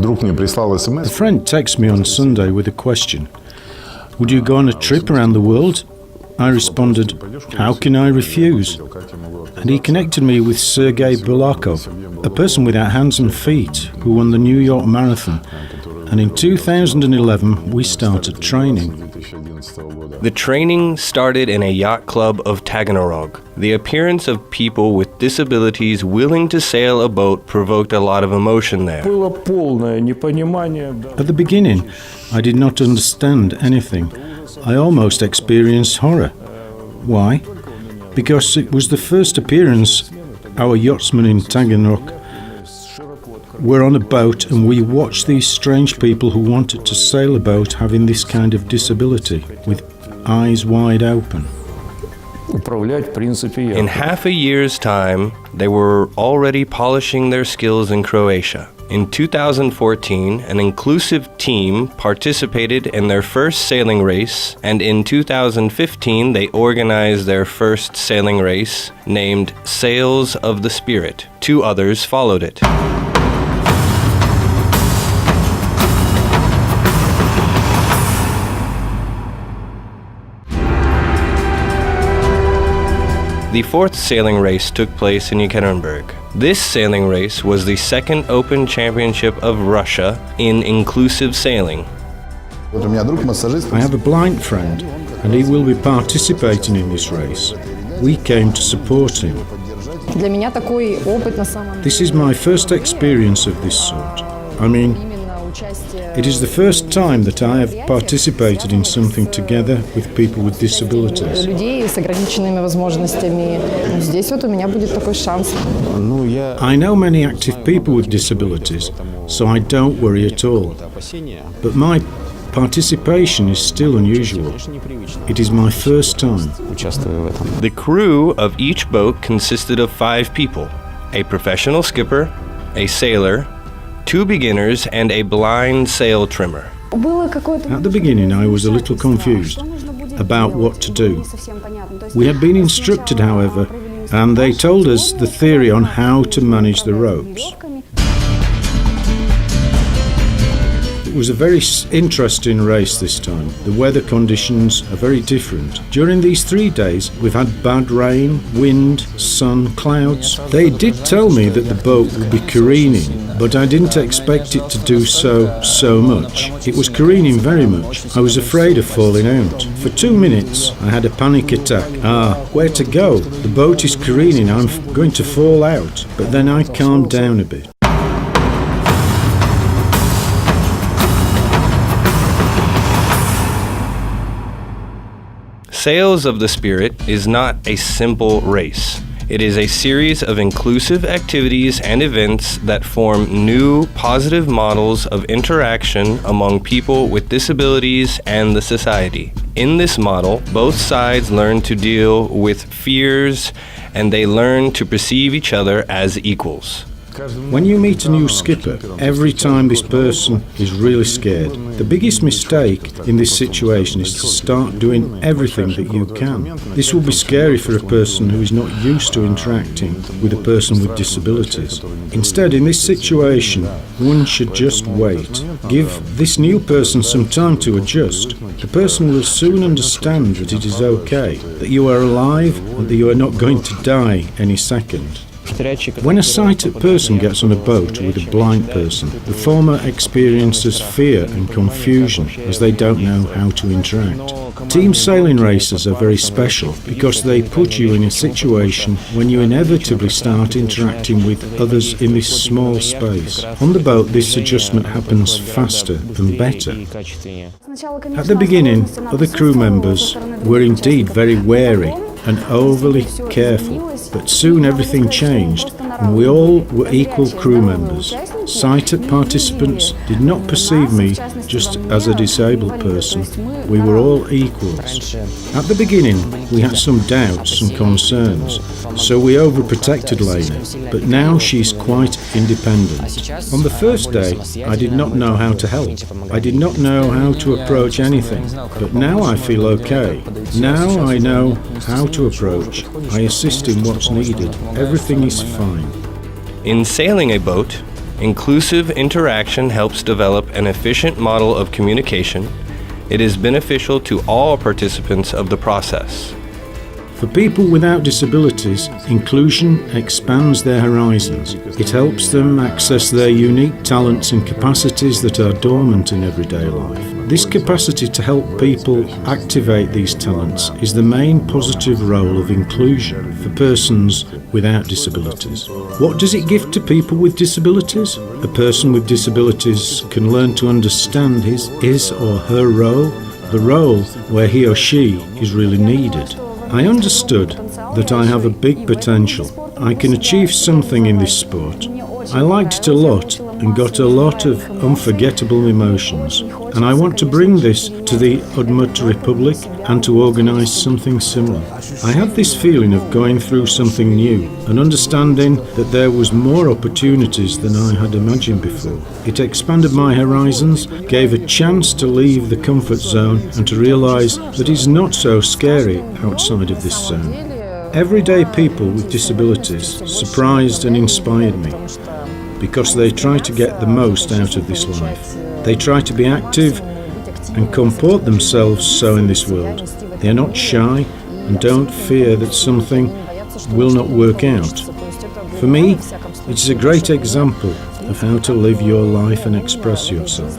Друг мне прислал A СМС. friend texted me on Sunday with a question. Would you go on a trip around the world? I responded, how can I refuse? And he connected me with Sergei Bulakov, a person without hands and feet who won the New York Marathon. And in 2011, we started training. The training started in a yacht club of Taganrog. The appearance of people with disabilities willing to sail a boat provoked a lot of emotion there. At the beginning, I did not understand anything. I almost experienced horror. Why? Because it was the first appearance our yachtsmen in Taganrog were on a boat, and we watched these strange people who wanted to sail a boat having this kind of disability, with eyes wide open. In half a year's time, they were already polishing their skills in Croatia. In 2014, an inclusive team participated in their first sailing race, and in 2015 they organized their first sailing race, named SAILS of the Spirit. 2 others followed it. The 4th sailing race took place in Yekaterinburg. This sailing race was the second Open Championship of Russia in inclusive sailing. I have a blind friend, and he will be participating in this race. We came to support him. This is my first experience of this sort. I mean, it is the first time that I have participated in something together with people with disabilities. I know many active people with disabilities, so I don't worry at all. But my participation is still unusual. It is my first time. The crew of each boat consisted of 5 people: a professional skipper, a sailor, 2 beginners, and a blind sail trimmer. At the beginning, I was a little confused about what to do. We had been instructed, however, and they told us the theory on how to manage the ropes. It was a very interesting race this time. The weather conditions are very different. During these 3 days, we've had bad rain, wind, sun, clouds. They did tell me that the boat would be careening, but I didn't expect it to do so much. It was careening very much. I was afraid of falling out. For 2 minutes, I had a panic attack. Where to go? The boat is careening, I'm going to fall out. But then I calmed down a bit. SAILS of the Spirit is not a simple race. It is a series of inclusive activities and events that form new, positive models of interaction among people with disabilities and the society. In this model, both sides learn to deal with fears, and they learn to perceive each other as equals. When you meet a new skipper, every time this person is really scared. The biggest mistake in this situation is to start doing everything that you can. This will be scary for a person who is not used to interacting with a person with disabilities. Instead, in this situation, one should just wait. Give this new person some time to adjust. The person will soon understand that it is okay, that you are alive, and that you are not going to die any second. When a sighted person gets on a boat with a blind person, the former experiences fear and confusion as they don't know how to interact. Team sailing races are very special because they put you in a situation when you inevitably start interacting with others in this small space. On the boat, this adjustment happens faster and better. At the beginning, other crew members were indeed very wary and overly careful, but soon everything changed and we all were equal crew members. Sighted participants did not perceive me just as a disabled person. We were all equals. At the beginning, we had some doubts and concerns, so we overprotected Lena, but now she's quite independent. On the first day, I did not know how to help. I did not know how to approach anything, but now I feel okay. Now I know how to approach. I assist in what's needed. Everything is fine. In sailing a boat, Inclusive interaction helps develop an efficient model of communication. It is beneficial to all participants of the process. For people without disabilities, inclusion expands their horizons. It helps them access their unique talents and capacities that are dormant in everyday life. This capacity to help people activate these talents is the main positive role of inclusion for persons without disabilities. What does it give to people with disabilities? A person with disabilities can learn to understand his or her role, the role where he or she is really needed. I understood that I have a big potential. I can achieve something in this sport. I liked it a lot and got a lot of unforgettable emotions, and I want to bring this to the Udmurt Republic and to organise something similar. I had this feeling of going through something new and understanding that there was more opportunities than I had imagined before. It expanded my horizons, gave a chance to leave the comfort zone and to realise that it's not so scary outside of this zone. Everyday people with disabilities surprised and inspired me because they try to get the most out of this life. They try to be active and comport themselves so in this world. They are not shy and don't fear that something will not work out. For me, it is a great example of how to live your life and express yourself.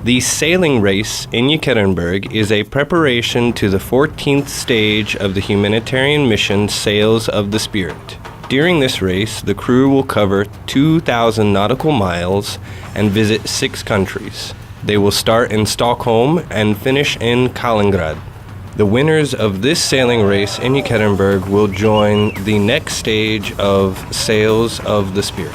The sailing race in Yekaterinburg is a preparation to the 14th stage of the humanitarian mission Sails of the Spirit. During this race, the crew will cover 2,000 nautical miles and visit 6 countries. They will start in Stockholm and finish in Kaliningrad. The winners of this sailing race in Yekaterinburg will join the next stage of Sails of the Spirit.